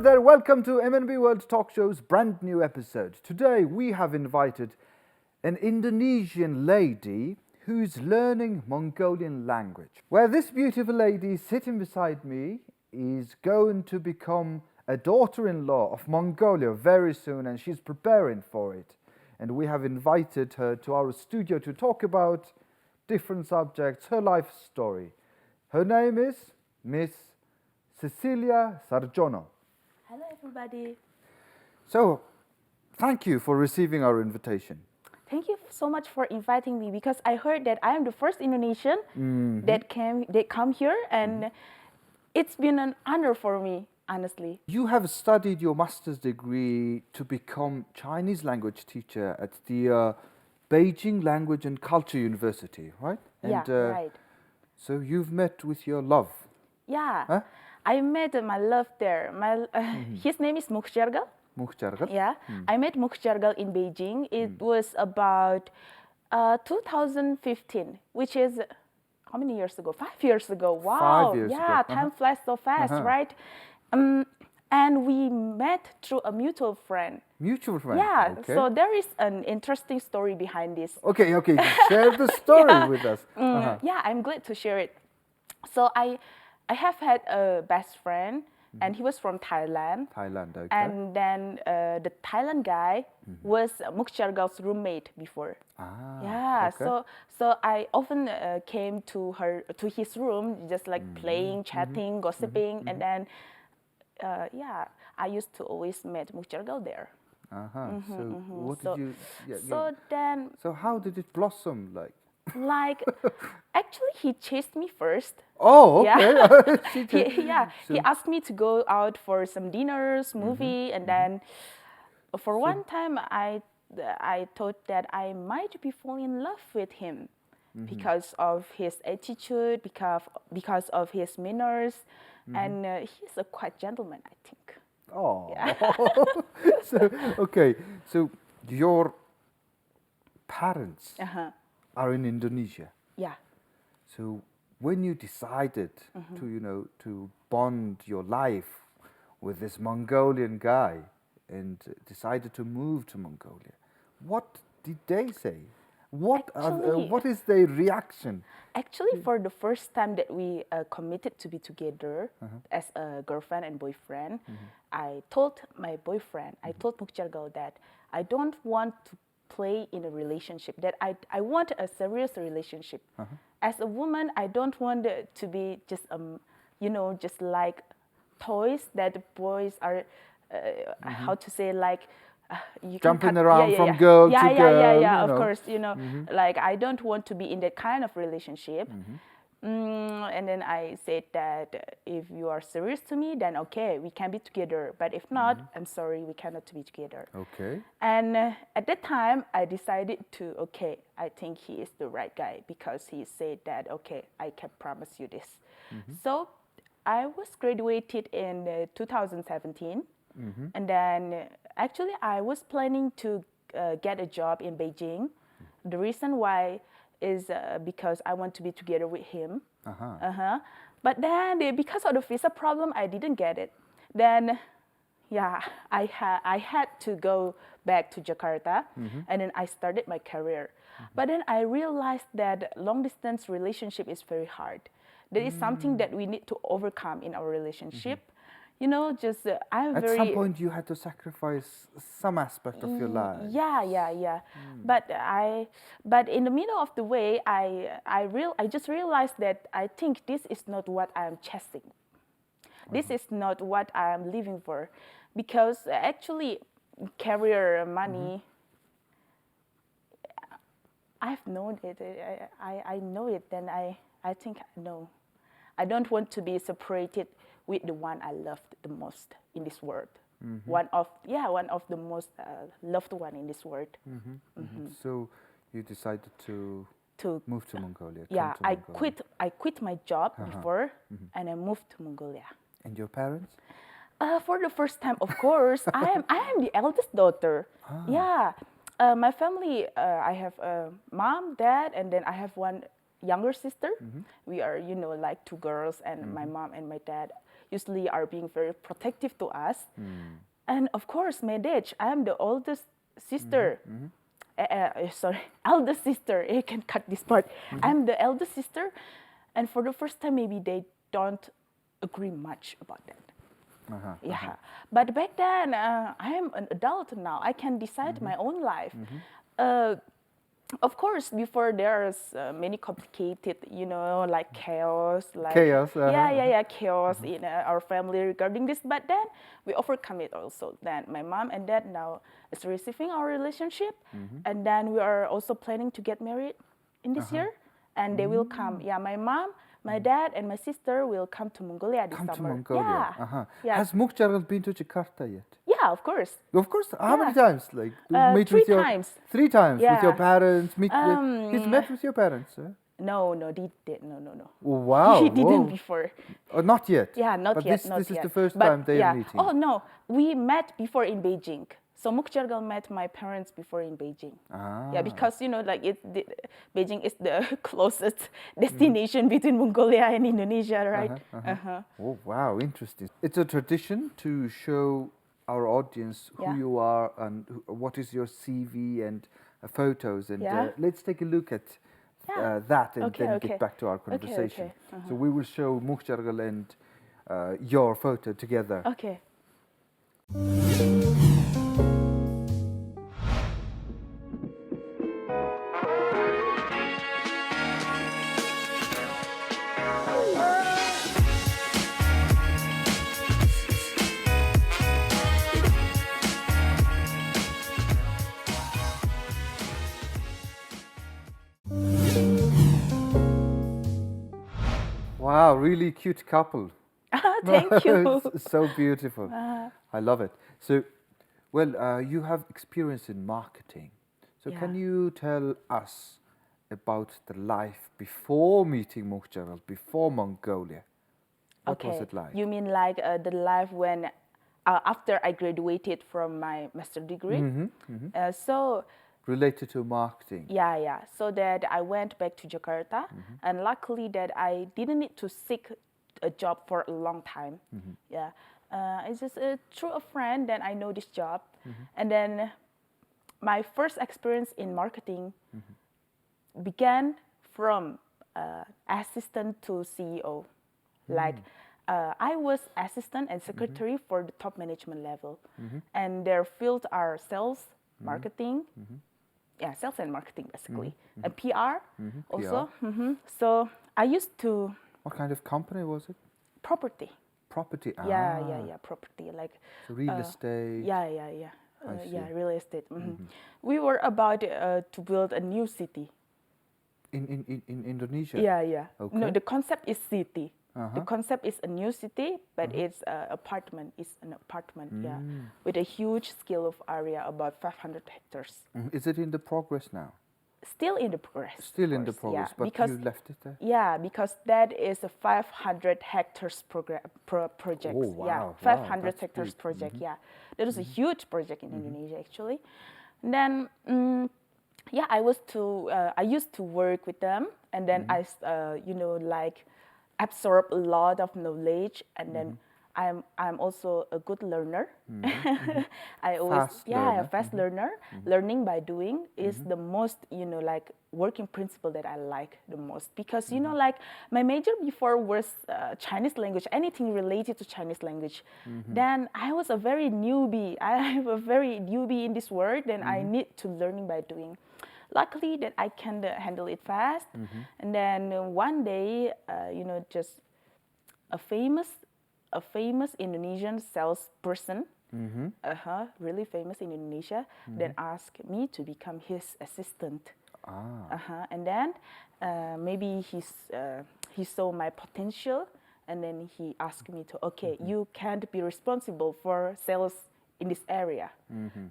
there, welcome to MNB World Talk Show's brand new episode. Today we have invited an Indonesian lady who's learning Mongolian language. Where this beautiful lady sitting beside me is going to become a daughter-in-law of Mongolia very soon, and she's preparing for it. And we have invited her to our studio to talk about different subjects, her life story. Her name is Miss Ceacilla Sardjono. Hello, everybody. So, thank you for receiving our invitation. Thank you so much for inviting me, because I heard that I am the first Indonesian that come here, and it's been an honor for me, honestly. You have studied your master's degree to become Chinese language teacher at the Beijing Language and Culture University, right? Yeah, right. So you've met with your love. Yeah, Huh? I met my love there. His name is Mukhjargal. Mukhjargal? Yeah, I met Mukhjargal in Beijing. It was about 2015, which is how many years ago? 5 years ago. Wow. 5 years yeah, ago. time flies so fast, right? And we met through a mutual friend. Mutual friend? Yeah, Okay. so there is an interesting story behind this. Okay, share the story with us. Yeah, I'm glad to share it. So I have had a best friend, and he was from Thailand. Thailand, okay. And then the Thailand guy was Mukhjargal's roommate before. Yeah, okay. so I often came to his room, just like playing, chatting, gossiping, and then yeah, I used to always meet Mukhjargal there. So what did you? Then, So how did it blossom? like, actually, he chased me first. Oh, okay. Yeah. He asked me to go out for some dinners, movie, and then for one time I thought that I might be falling in love with him because of his attitude, because of his manners, and he's a quite gentleman, I think. Oh. Yeah. So your parents are in Indonesia. Yeah. So when you decided to bond your life with this Mongolian guy and decided to move to Mongolia, what did they say? What is their reaction? Actually, for the first time that we committed to be together as a girlfriend and boyfriend, I told my boyfriend, I told Mukhjargal that I don't want to play in a relationship, that I want a serious relationship. As a woman, I don't want it to be just just like toys that boys are how to say, like you Jumping around from girl to girl. Yeah, of course, like I don't want to be in that kind of relationship. And then I said that if you are serious to me, then okay, we can be together. But if not, I'm sorry, we cannot be together. Okay. And at that time, I decided okay, I think he is the right guy, because he said that, okay, I can promise you this. So I was graduated in 2017. And then actually I was planning to get a job in Beijing. The reason why is because I want to be together with him. But then because of the visa problem, I didn't get it. Then, yeah, I had to go back to Jakarta, and then I started my career. But then I realized that long distance relationship is very hard. That is something that we need to overcome in our relationship. I'm At some point, you had to sacrifice some aspect of your life. Yeah. But in the middle of the way, I just realized that I think this is not what I'm chasing. This is not what I'm living for, because actually, career, money, I've known it. I know it. Then I think no, I don't want to be separated with the one I loved the most in this world. One of the most loved one in this world. So you decided to move to Mongolia. Yeah, come to Mongolia. I quit my job before, and I moved to Mongolia. And your parents? For the first time, of course, I am the eldest daughter. Yeah, my family. I have a mom, dad, and then I have one younger sister. We are, like two girls, and my mom and my dad usually are being very protective to us. And of course, my dad, I am the oldest sister. Sorry, eldest sister. You can cut this part. I'm the eldest sister, and for the first time, maybe they don't agree much about that. But back then, I am an adult now. I can decide my own life. Of course, before there's many complicated, like chaos, like Chaos. chaos in our family regarding this. But then we overcome it also. Then my mom and dad now is receiving our relationship, and then we are also planning to get married in this year, and they will come. Yeah, my mom, my dad, and my sister will come to Mongolia this summer. To Mongolia. Yeah. Has Mukhtargal been to Jakarta yet? Yeah, of course. Of course. How many times? Like meet 3 with your times. 3 times with your Yeah. parents. He's met with your parents. No, no. Oh, wow. He didn't before. Oh, not yet. Yeah, not but yet. This is yet. the first But, time they are meeting. Oh no, we met before in Beijing. So Mukhtargal met my parents before in Beijing. Yeah, because Beijing is the closest destination between Mongolia and Indonesia, right? Oh, wow, interesting. It's a tradition to show our audience who you are and what is your CV and photos. And let's take a look at that and then get back to our conversation. So we will show Mukhtargal and your photo together. Okay. Wow, really cute couple. Thank you. It's so beautiful. I love it. So, well, you have experience in marketing. So can you tell us about the life before meeting Mukhtargal, before Mongolia? What was it like? You mean like the life when, after I graduated from my master degree? So related to marketing. Yeah. So that I went back to Jakarta, and luckily that I didn't need to seek a job for a long time. Yeah, it's just through a friend that I know this job, and then my first experience in marketing began from assistant to CEO. Like I was assistant and secretary for the top management level, and their fields are sales, marketing. Yeah, sales and marketing basically, and PR also. So I used to. What kind of company was it? Property. Property. Yeah. Property like. So real estate. Yeah. Real estate. We were about to build a new city. In Indonesia. Yeah. Okay. No, the concept is city. The concept is a new city, but it's apartment. It's an apartment, with a huge scale of area, about 500 hectares. Is it in the progress now? Still in the progress. Still in the progress, but because, you left it there? Yeah, because that is a 500 hectares project. Oh, wow. Yeah, 500 hectares project, yeah. That was a huge project in Indonesia, actually. And then, I used to work with them, and then I, absorb a lot of knowledge, and then I'm also a good learner. I always fast learner. Learning by doing is the most working principle that I like the most, because my major before was Chinese language, anything related to Chinese language. Then I was a very newbie. I am a very newbie in this world, and I need to learning by doing. Luckily that I can handle it fast, and then one day, just a famous Indonesian salesperson, really famous in Indonesia, then asked me to become his assistant. And then maybe he saw my potential, and then he asked me to, you can't be responsible for sales in this area.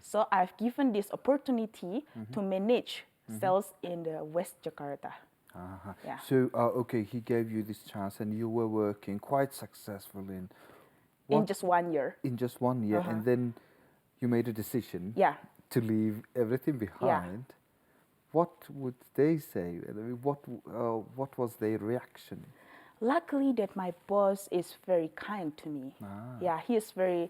So I've given this opportunity to manage sales in the West Jakarta. Yeah. So, he gave you this chance, and you were working quite successfully in just 1 year. In just 1 year, and then you made a decision to leave everything behind. What would they say? What was their reaction? luckily that my boss is very kind to me. Yeah, he is very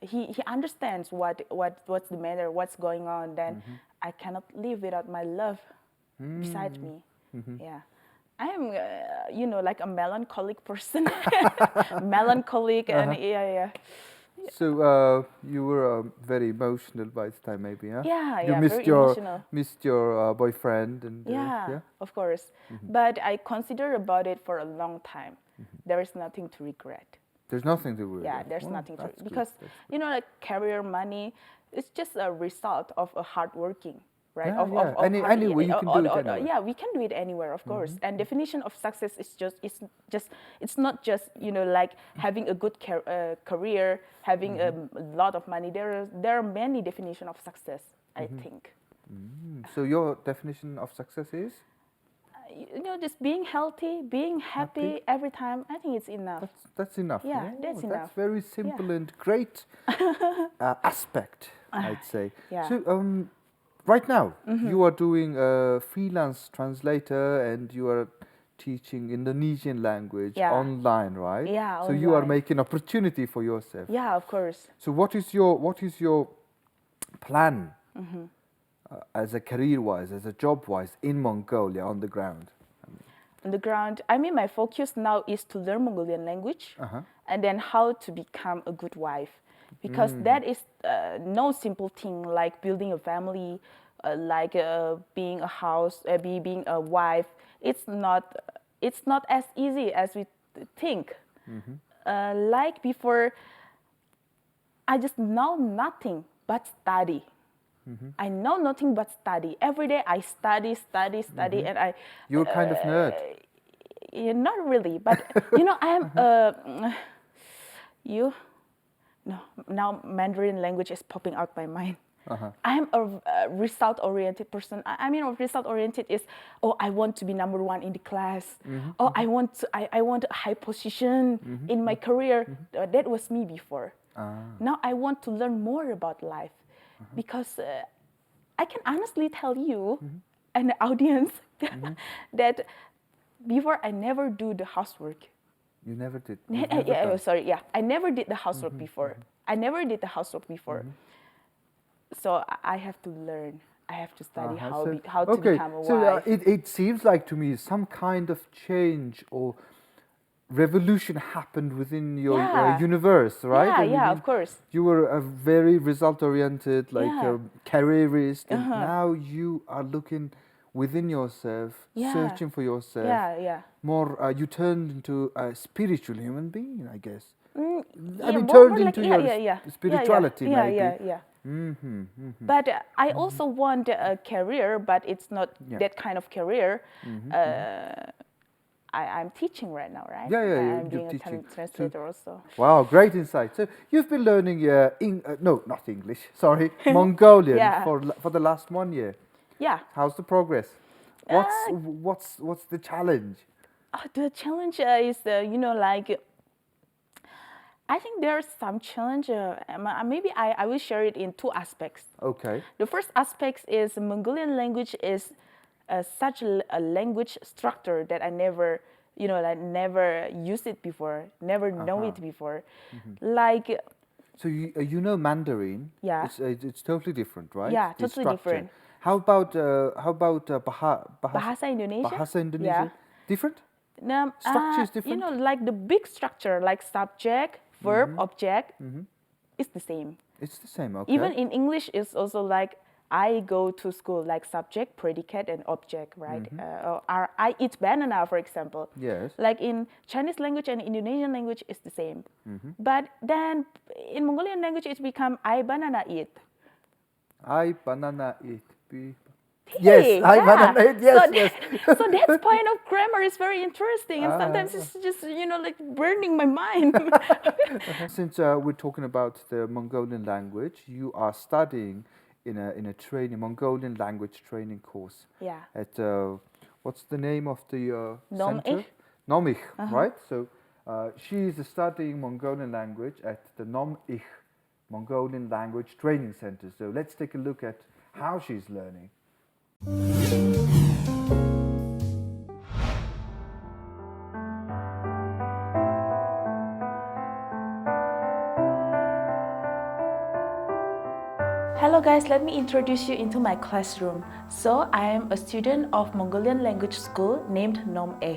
he understands what's the matter, what's going on. Then I cannot live without my love beside me. Yeah. I am, like a melancholic person, melancholic, and yeah. So you were very emotional by the time, maybe, huh? Yeah, You yeah, missed very your emotional. boyfriend, and Yeah, of course. But I consider about it for a long time. There is nothing to regret. There's nothing to worry. Yeah, about. there's Well, nothing to that's good, because that's good. like career money, it's just a result of a hard working, right? Yeah, of yeah. hard, Anyway, you can do it anywhere. Yeah, we can do it anywhere, of course. And definition of success is it's not just like having a good career, having a lot of money. There are many definitions of success, I think. So your definition of success is? Just being healthy, being happy every time. I think it's enough. That's enough. Yeah, that's That's enough. very simple and great aspect, I'd say. Yeah. So right now you are doing a freelance translator, and you are teaching Indonesian language online, right? Yeah, So you are online. making opportunity for yourself. Yeah, of course. So what is your plan as a career-wise, as a job-wise in Mongolia on the ground? On the ground, my focus now is to learn Mongolian language and then how to become a good wife, because that is no simple thing like building a family, like being being a wife. It's not as easy as we think. Like before, I just know nothing but study. I know nothing but study. Every day I study, and I. You're kind of nerd. Yeah, not really, but I am. Now Mandarin language is popping out my mind. I am a result-oriented person. Result-oriented is, I want to be number one in the class. I want a high position in my career. That was me before. Now I want to learn more about life, because I can honestly tell you and the audience that before I never do the housework. You never did. I never did the housework before. I never did the housework before. So I have to learn. I have to study how to become a wife. So it seems like to me some kind of change or revolution happened within your universe, right? Yeah, of course. You were a very result-oriented, careerist, and now you are looking within yourself, searching for yourself. Yeah. More, you turned into a spiritual human being, I guess. Turned into your spirituality, maybe. Yeah. But I also want a career, but it's not that kind of career. I'm teaching right now, right? I'm being a translator also. Wow, great insight. So you've been learning not English, sorry, Mongolian for the last 1 year. Yeah. How's the progress? What's the challenge? The challenge is, I think there's some challenge. Maybe I will share it in two aspects. Okay. The first aspect is Mongolian language is such a language structure that I never, never used it before, never know it before. Like. So you know Mandarin? Yeah. It's totally different, right? Yeah, totally different. How about Bahasa Indonesia? Bahasa Indonesia? Yeah. Different? Structure is different? Like the big structure, like subject, verb, object, it's the same. It's the same, okay. Even in English, it's also like I go to school, like subject, predicate, and object, right? Or I eat banana, for example. Yes. Like in Chinese language and Indonesian language, it's the same. But then in Mongolian language, it's become I banana eat. I banana eat. Yes, I banana eat. Yes. So that point of grammar is very interesting, and sometimes it's just like burning my mind. Since we're talking about the Mongolian language, you are studying in a Mongolian language training course. Yeah. At what's the name of the center? Nomich, right? So she is studying Mongolian language at the Nomich Mongolian Language Training Center. So let's take a look at how she's learning. Hello guys, let me introduce you into my classroom. So I am a student of Mongolian language school named Nom Eh.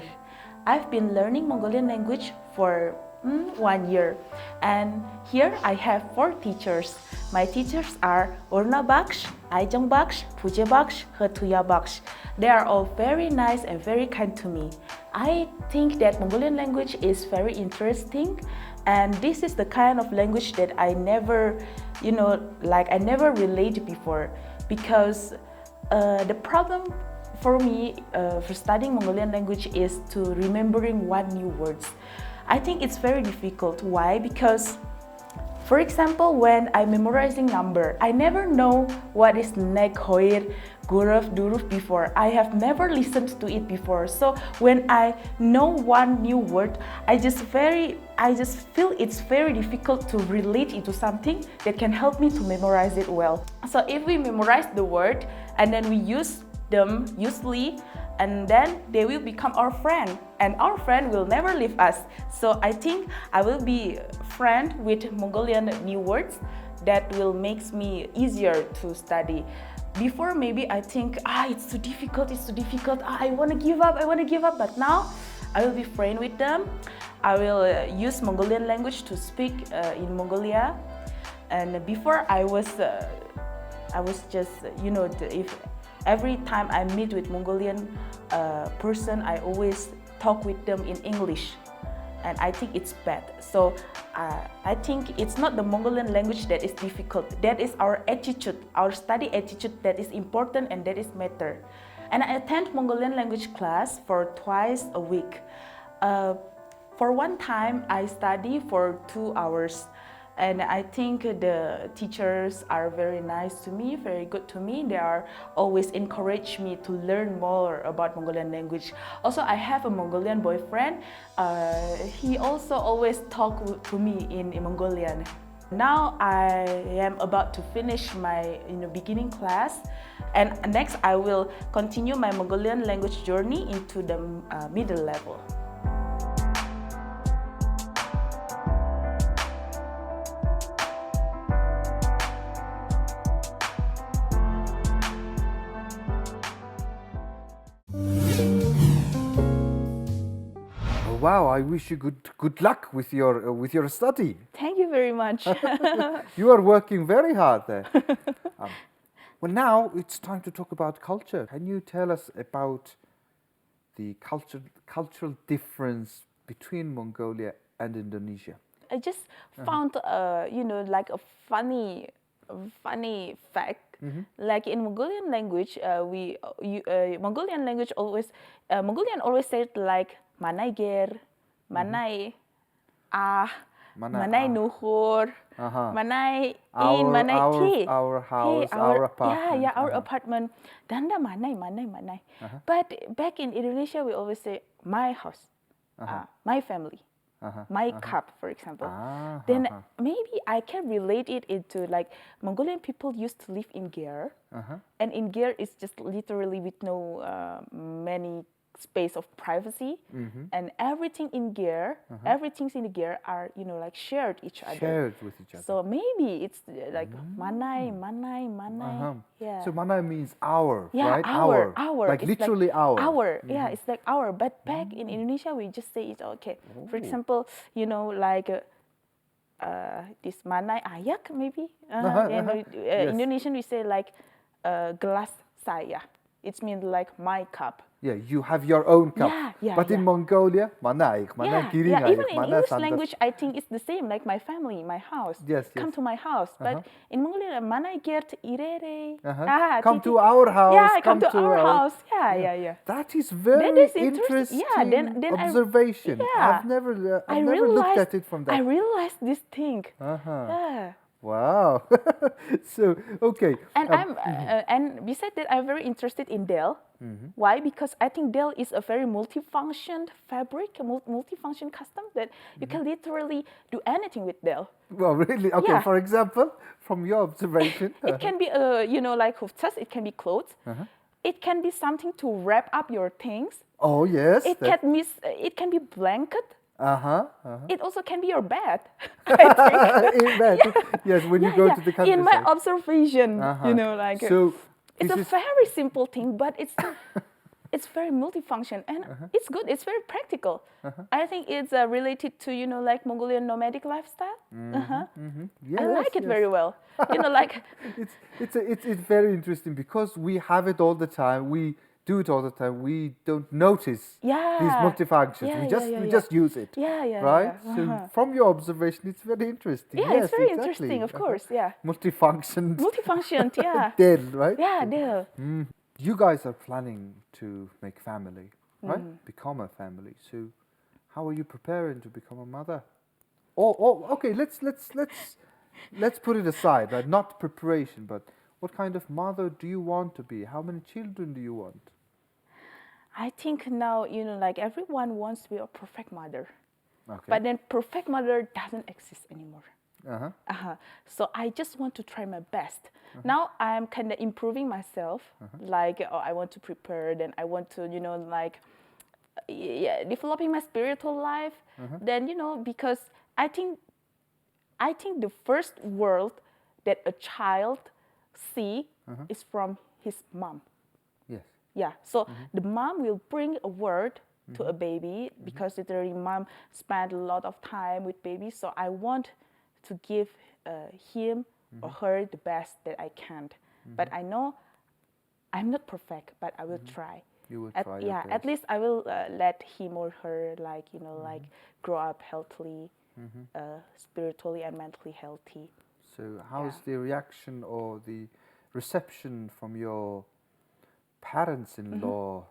I've been learning Mongolian language for 1 year, and here I have 4 teachers. My teachers are Orna Baksh, Aijong Baksh, Puje Baksh, Hetuya Baksh. They are all very nice and very kind to me. I think that Mongolian language is very interesting, and this is the kind of language that I never, I never relate before, because the problem for me for studying Mongolian language is to remembering one new words. I think it's very difficult. Why? Because, for example, when I'm memorizing number, I never know what is nek, hoir, guruf, duruf before. I have never listened to it before. So when I know one new word, I just feel it's very difficult to relate it to something that can help me to memorize it well. So if we memorize the word and then we use them usually, and then they will become our friend, and our friend will never leave us. So I think I will be friend with Mongolian new words that will make me easier to study. Before, maybe I think it's too difficult, I want to give up, but now I will be friend with them. I will use Mongolian language to speak in Mongolia. And before I was just, if every time I meet with Mongolian person, I always talk with them in English, and I think it's bad. So I think it's not the Mongolian language that is difficult. That is our attitude, our study attitude that is important and that is matter. And I attend Mongolian language class for twice a week. For one time, I study for 2 hours. And I think the teachers are very nice to me, very good to me. They are always encourage me to learn more about Mongolian language. Also, I have a Mongolian boyfriend. He also always talk to me in Mongolian. Now I am about to finish my beginning class, and next I will continue my Mongolian language journey into the middle level. Wow, I wish you good luck with your study. Thank you very much. You are working very hard there. Well, now it's time to talk about culture. Can you tell us about the cultural difference between Mongolia and Indonesia? I just found, like a funny fact. Like in Mongolian language, Mongolian language Mongolian always said like manai ger, manai manai nuhur, manai in, manai ki. Our house, our apartment. Yeah, our apartment. Danda manai. But back in Indonesia, we always say my house, my family. My cup, for example. Then maybe I can relate it into like Mongolian people used to live in ger, and in ger is just literally with no many space of privacy, and everything in ger, everything's in the ger are like shared each other. Shared with each other. So maybe it's like manai. Yeah. So manai means our, Yeah, right? our. Like It's literally like our. Our, yeah, it's like our. But back in Indonesia, we just say it's okay. For example, like this manai ayak maybe. Yes. Indonesian we say like gelas saya. It means like my cup. Yeah, you have your own cup. But in Mongolia, manai giring ayak, Even in manai English sandas. language, I think it's the same. Like my family, my house. Yes. Come to my house. But in Mongolia, manai gert irere. Come to our house. Yeah, come to our house. Yeah. That is very interesting then observation. I've never looked at it from that. I realized this thing. Yeah. Wow. So, okay. And and besides that, I'm very interested in Dell. Why? Because I think Dell is a very multifunction fabric, a multifunction custom that you can literally do anything with Dell. Well, really? Okay, for example, from your observation. It can be, like huftas, it can be clothes. It can be something to wrap up your things. Oh, yes. It can be blanket. It also can be your bed, I think. In bed. Yes, when you go to the countryside. In my observation, like So it's a very simple thing, but it's very multifunction and it's good. It's very practical. I think it's related to like Mongolian nomadic lifestyle. Yes, I like it very well. Like it's very interesting because we have it all the time. We do it all the time. We don't notice these multifunctions. We just use it. Right? So from your observation, it's very interesting. Yeah, yes, it's very exactly. interesting, of course. Yeah. Multifunctioned. Multifunctioned, yeah. Del, right? Yeah, del. You guys are planning to make family, right? Become a family. So, how are you preparing to become a mother? Okay. Let's put it aside, right? Not preparation, but what kind of mother do you want to be? How many children do you want? I think now, like everyone wants to be a perfect mother. Okay. But then perfect mother doesn't exist anymore. So I just want to try my best. Now I'm kind of improving myself. Like, I want to prepare, then I want to, like, developing my spiritual life. Then, because I think the first world that a child see is from his mom. Yes. Yeah, so the mom will bring a word to a baby because literally mom spent a lot of time with baby. So I want to give him or her the best that I can. But I know I'm not perfect, but I will try. You will try your best. At least I will let him or her like grow up healthily, spiritually and mentally healthy. So how's the reaction or the reception from your parents-in-law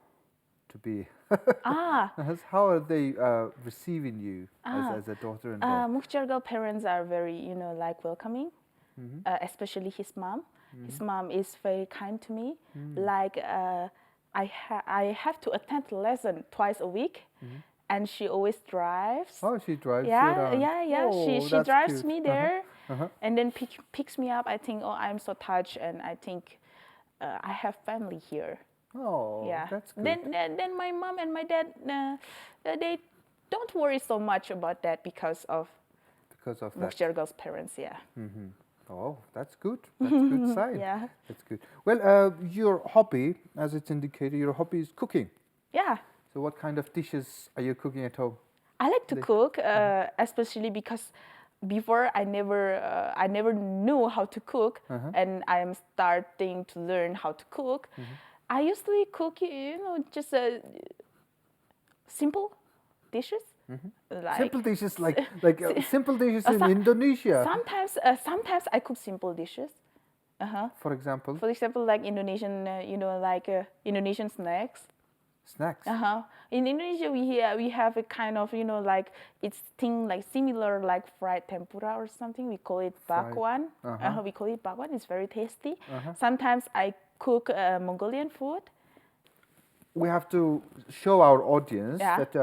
to be? How are they receiving you as a daughter-in-law? Mukhtargal parents are very, like welcoming, especially his mom. His mom is very kind to me. Like I have to attend lesson twice a week, and she always drives. Oh, she drives you around. Yeah. Oh, she drives cute. me there, and then picks me up. I think, I'm so touched, and I think I have family here. Oh, yeah. That's good. Then my mom and my dad, they don't worry so much about that because of that. Mukhtargal's parents. Yeah. Oh, that's good. That's a good sign. Yeah. That's good. Well, your hobby, as it's indicated, your hobby is cooking. Yeah. So what kind of dishes are you cooking at home? I like to cook, especially because before I never knew how to cook, and I am starting to learn how to cook. I usually cook, just simple dishes. Like simple dishes, like simple dishes in Indonesia. Sometimes I cook simple dishes. For example, like Indonesian, Indonesian snacks. Snacks. In Indonesia, we have a kind of like it's thing like similar like fried tempura or something. We call it bakwan. We call it bakwan. It's very tasty. Sometimes I cook Mongolian food. We have to show our audience that,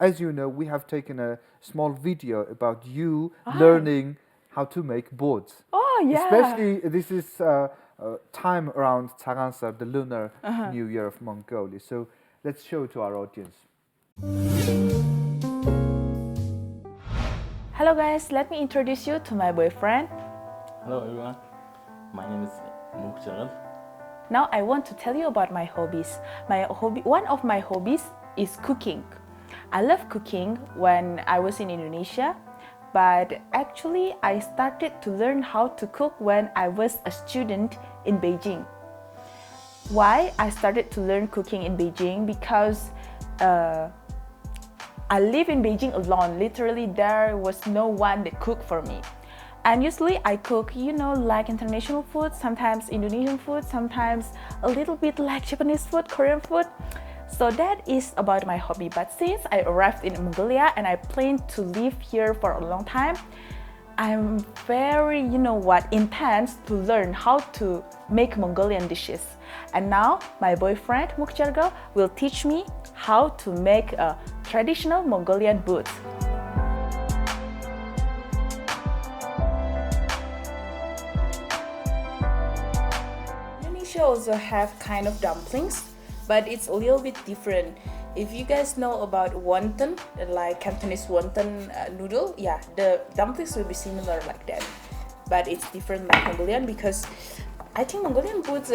as you know, we have taken a small video about you learning how to make boards. Oh yeah. Especially this is time around Ceacilla, the Lunar New Year of Mongolia. So let's show it to our audience. Hello guys, let me introduce you to my boyfriend. Hello everyone, my name is Mukhtargal. Now I want to tell you about my hobbies. One of my hobbies is cooking. I love cooking when I was in Indonesia, but actually I started to learn how to cook when I was a student in Beijing. Why I started to learn cooking in Beijing? Because I live in Beijing alone. Literally, there was no one that cooked for me. And usually I cook, like international food, sometimes Indonesian food, sometimes a little bit like Japanese food, Korean food. So that is about my hobby. But since I arrived in Mongolia and I plan to live here for a long time, I'm very, intense to learn how to make Mongolian dishes. And now my boyfriend Mukhtargal will teach me how to make a traditional Mongolian boots. Indonesia also have kind of dumplings, but it's a little bit different. if you guys know about wonton, like Cantonese wonton noodle, yeah, the dumplings will be similar like that, but it's different like Mongolian, because I think Mongolian foods,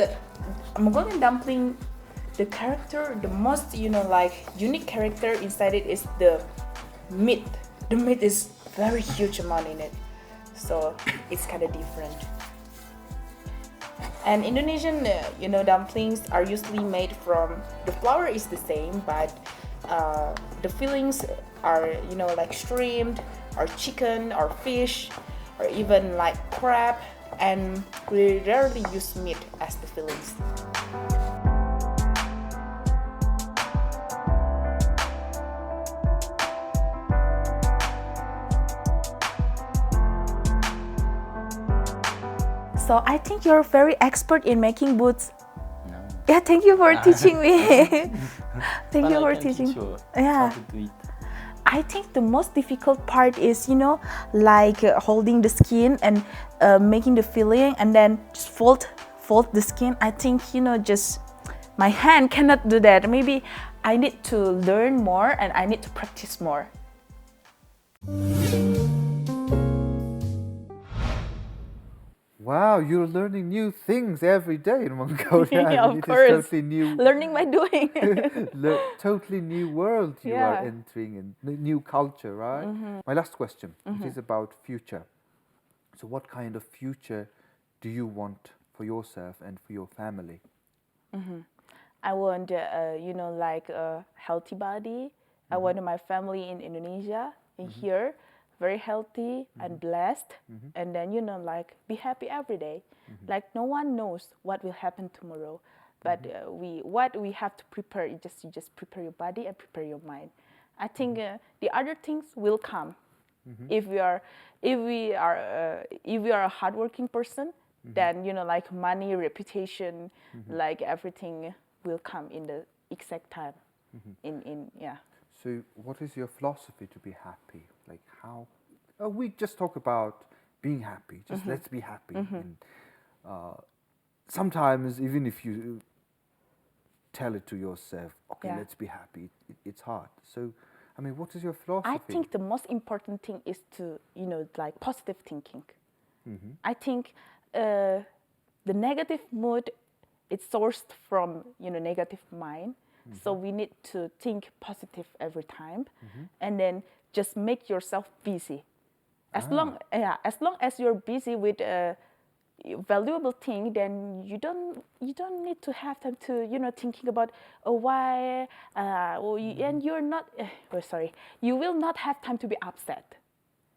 Mongolian dumpling, the character, the most like unique character inside it is the meat. The meat is very huge amount in it, so it's kind of different. And Indonesian, dumplings are usually made from, the flour is the same, but the fillings are, like shrimp, or chicken, or fish, or even like crab, and we rarely use meat as the fillings. So I think you're very expert in making boots. No. Yeah, thank you for teaching me. Thank you for I can teaching. teach you Yeah. how to do it. I think the most difficult part is, like holding the skin and making the filling, and then just fold the skin. I think, just my hand cannot do that. Maybe I need to learn more and I need to practice more. Wow, you're learning new things every day in Mongolia. Yeah, I of mean, it course. is totally new. Learning by doing. Totally new world you Yeah. are entering, and new culture, right? My last question, it is about future. So what kind of future do you want for yourself and for your family? I want, like a healthy body. I want my family in Indonesia, in here, very healthy and blessed. And then, like be happy every day. Like no one knows what will happen tomorrow. But what we have to prepare is you just prepare your body and prepare your mind. I think the other things will come. If we are a hardworking person, then like money, reputation, like everything will come in the exact time. So what is your philosophy to be happy? Like how? We just talk about being happy. Just let's be happy. And, sometimes even if you tell it to yourself, okay, let's be happy, it's hard. So, I mean, what is your philosophy? I think the most important thing is to, like positive thinking. I think the negative mood, it's sourced from, negative mind. So we need to think positive every time, and then just make yourself busy. As long as you're busy with a valuable thing, then you don't need to have time to thinking about why and you're not you will not have time to be upset.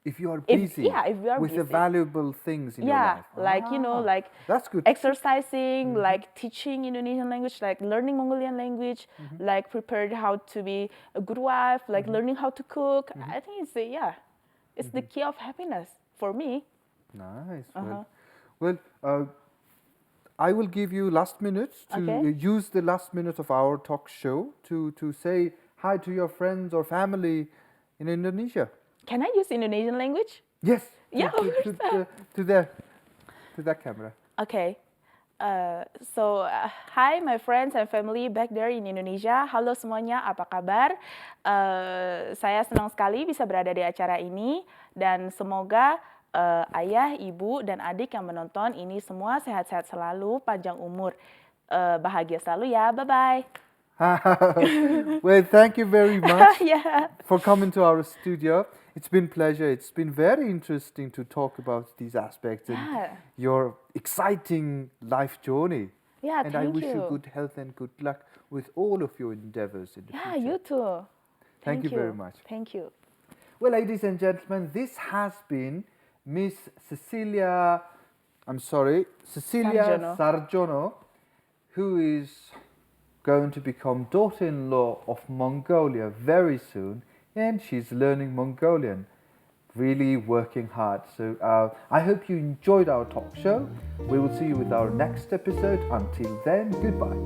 If you are busy if you are with the busy. valuable things in your life. Like like that's good. Exercising, like teaching Indonesian language, like learning Mongolian language, like prepared how to be a good wife, like learning how to cook. I think it's it's the key of happiness for me. Nice. Well, I will give you last minute to use the last minute of our talk show to say hi to your friends or family in Indonesia. Can I use Indonesian language? Yes. Yeah, To that camera. Okay. So, hi my friends and family back there in Indonesia. Halo semuanya, apa kabar? Saya senang sekali bisa berada di acara ini, dan semoga ayah, ibu, dan adik yang menonton ini semua sehat-sehat selalu, panjang umur, bahagia selalu ya. Bye-bye. Well, thank you very much Yeah. for coming to our studio. It's been pleasure. It's been very interesting to talk about these aspects and your exciting life journey. Yeah, and thank I wish you. you good health and good luck with all of your endeavors in the Yeah, future. you too. Thank you very much. Thank you. Well, ladies and gentlemen, this has been Miss Ceacilla Sardjono. Sardjono, who is going to become daughter-in-law of Mongolia very soon, and she's learning Mongolian, really working hard. So I hope you enjoyed our talk show. We will see you with our next episode. Until then, goodbye.